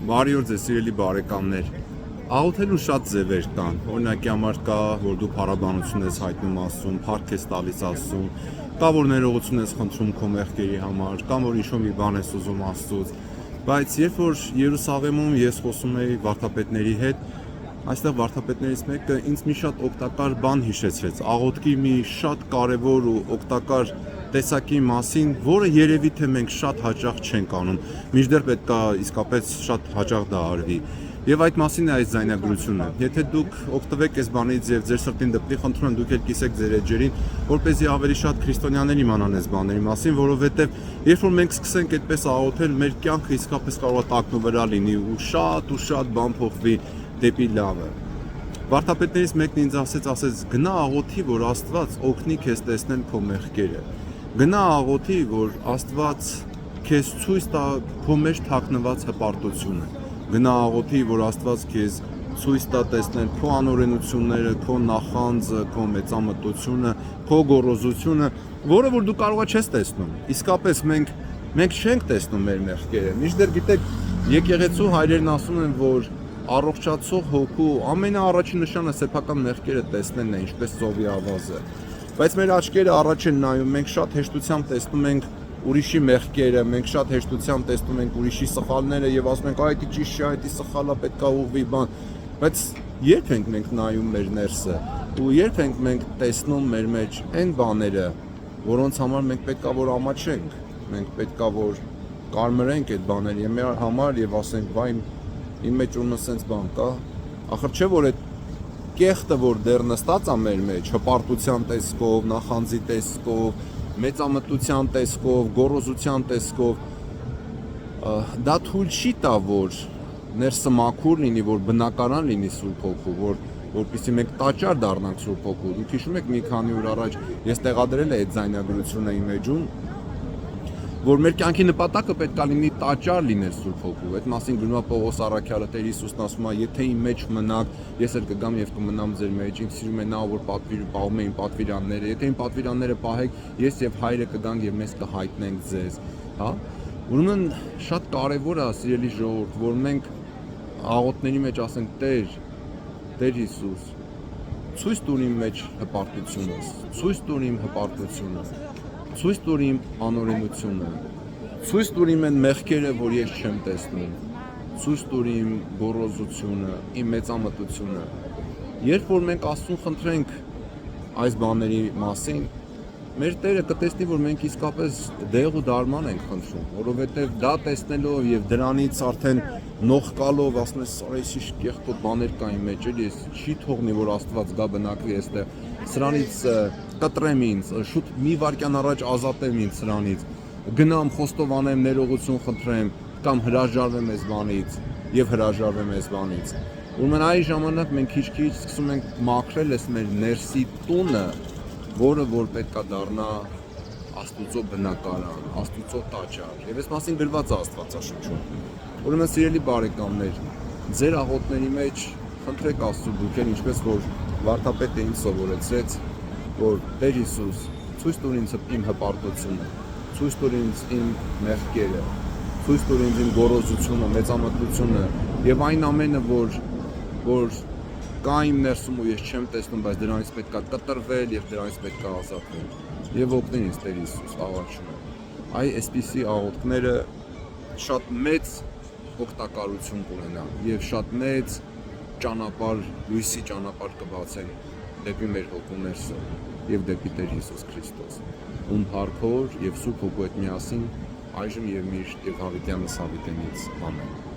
Բարի օր ձեզ սիրելի բարեկամներ։ Աղոթելու շատ ձևեր կան։ Օրինակի համար կա, որ դու փառաբանություն ես հայտնում Աստծուն, փառք ես տալիս Աստծուն, կա որ ներողություն ես խնդրում քո մեղքերի համար, կամ որ ինչ-որ մի բան ես ուզում Աստծուց։ Բայց երբ որ Երուսաղեմում ես խոսում էի վարդապետների հետ, այստեղ վարդապետներից մեկը ինձ մի շատ օգտակար բան հիշեցրեց, աղոթքի մի շատ կարևոր ու օգտակար տեսակի մասին, որը երևի թե մենք շատ հաճախ չենք անում, մինչդեռ պետք է իսկապես շատ հաճախ դա արվի։ Եվ այդ մասին է այս ձայնագրությունը։ Եթե դուք օգտվեք այս բանից եւ ձեր սրտին դպրի, խնդրում եմ դուք էլ կիսեք ձեր էջերին, որպեսզի ավելի շատ քրիստոնյաներ իմանան այս բաների մասին, որովհետեւ երբ որ մենք սկսենք այդպես աղոթել, մեր կյանքը իսկապես կարող է տակնուվրա լինի ու շատ բան փոխվի դեպի լավը։ Վարդապետներից մեկն ինձ ասեց գնա աղոթի, որ Աստված օգնի քեզ տեսնել քո մեղքերը։ Գնա աղոթի, որ Աստված քեզ ցույց տա քո մեջ թաքնված հպարտությունը։ Գնա աղոթի, որ Աստված քեզ ցույց տա տեսնել քո անօրենությունները, քո նախանձը, քո մեծամտությունը, քո գոռոզությունը, որը որ դու կարողա չես տեսնում։ Իսկապես մենք չենք տեսնում մեր մեղքերը։ Միշտ գիտեք, եկեղեցու հայրերն ասում են, որ առողջացող հոգու ամենաառաջին նշանը սեփական մեղքերը տեսնելն է, ինչպես ծովի ավազը։ Բայց մեր աչքերը առաջ են նայում, մենք շատ հեշտությամբ տեսնում ենք ուրիշի մեղքերը, մենք շատ հեշտությամբ տեսնում ենք ուրիշի սխալները եւ ասում ենք, այդ ճիշտ չէ, այդ սխալա, պետքա ուղղվի բան։ Բայց երբ ենք մենք նայում մեր ներսը, ու երբ ենք մենք տեսնում մեր մեջ այն բաները, որոնց համար մենք պետքա որ ամաչենք, մենք պետքա որ կարմրենք այդ բաները եւ մեր համար եւ ասենք, վայ իմ մեջ ունը սենց բան կա, ախր չէ որ այդ կեղտը, որ դեռ նստած է մեր մեջ, հպարտության տեսքով, նախանձի տեսքով, մեծամտության տեսքով, գոռոզության տեսքով, դա թույլ չի տա, որ ներսը մաքուր լինի, որ բնակարան լինի Սուրբ Հոգու, որպեսզի մենք տաճար դառնանք Սուրբ Հոգու։ Դուք հիշում եք մի քանի օր առաջ ես տեղադրել եմ այդ ձայնագրությունը իմ էջում, որ մեր կյանքի նպատակը պետք է լինի տաճար լինել Սուրբ Հոգու։ Այդ մասին գրում է Պողոս առաքյալը, Տեր Հիսուսն ասում է, եթե իմ մեջ մնաք, ես էլ կգամ եւ կմնամ ձեր մեջ։ Ինձ սիրում է նա, որ պահում է իմ պատվիրանները։ Եթե իմ պատվիրանները պահեք, ես եւ Հայրը կգանք եւ մեզ կհայտնենք ձեզ, հա։ Ուրեմն շատ կարեւոր է, սիրելի ժողովուրդ, որ մենք աղոթների մեջ ասենք, Տեր Հիսուս, ցույց տուր իմ մեջ հպարտությունս, ցույց տուր իմ հպարտությունը, ցույց տուր իմ անօրենությունը, ցույց տուր իմ այն մեղքերը, որ ես չեմ տեսնում, ցույց տուր իմ գոռոզությունը, իմ մեծամտությունը։ Երբ որ մենք Աստծուն խնդրենք այս բաների մասին, մեր Տերը կտեսնի, որ մենք իսկապես դեղ ու դարման ենք խնդրում, որովհետև դա տեսնելով եւ դրանից արդեն նողկալով ասում ես, այս ինչ կեղտոտ բաներ կա իմ մեջ, էլի ես չի թողնի, որ Աստված գա բնակվի այստեղ, սրանից կտրեմ ինձ, շուտ մի վայրկյան առաջ ազատեմ ինձ սրանից, գնամ խոստովանեմ, ներողություն խնդրեմ, կամ հրաժարվեմ այս բանից եւ հրաժարվեմ այս բանից։ Ուրեմն այս ժամանակ մենք քիչ-քիչ սկսում ենք մաքրել այս մեր ներսի տունը, որը որ պետքա դառնա Աստուծո բնակարան, Աստուծո տաճար։ Եվ այս մասին գրված է Աստվածաշնչում։ Ուրեմն սիրելի բարեկամներ, ձեր աղոթների մեջ խնդրեք Աստծո դուք էլ ինչպես որ վարդապետը ինձ սովորեցրեց, որ Տեր Հիսուս, ցույց տուր ինձ իմ հպարտությունը, ցույց տուր ինձ իմ մեղքերը, ցույց տուր ինձ իմ գոռոզությունը, մեծամտությունը եւ այն ամենը, որ կա իմ ներսում ու ես չեմ տեսնում, բայց դրանից պետքա կտրվել եւ դրանից պետքա ազատվել։ Եվ օգնի ինձ Տեր Հիսուս, աղաչում եմ։ Այսպիսի աղոթքները շատ մեծ օգտակարություն կունենան եւ շատ մեծ ճանապարհ, լույսի ճանապարհ կբացեն դեպի մեր հոգու ներսը եւ դեպի Տեր Հիսուս Քրիստոս։ Ում փառքով եւ Սուրբ Հոգու հետ միասին այժմ եւ միշտ եւ հավիտյանս հավիտենից ամեն։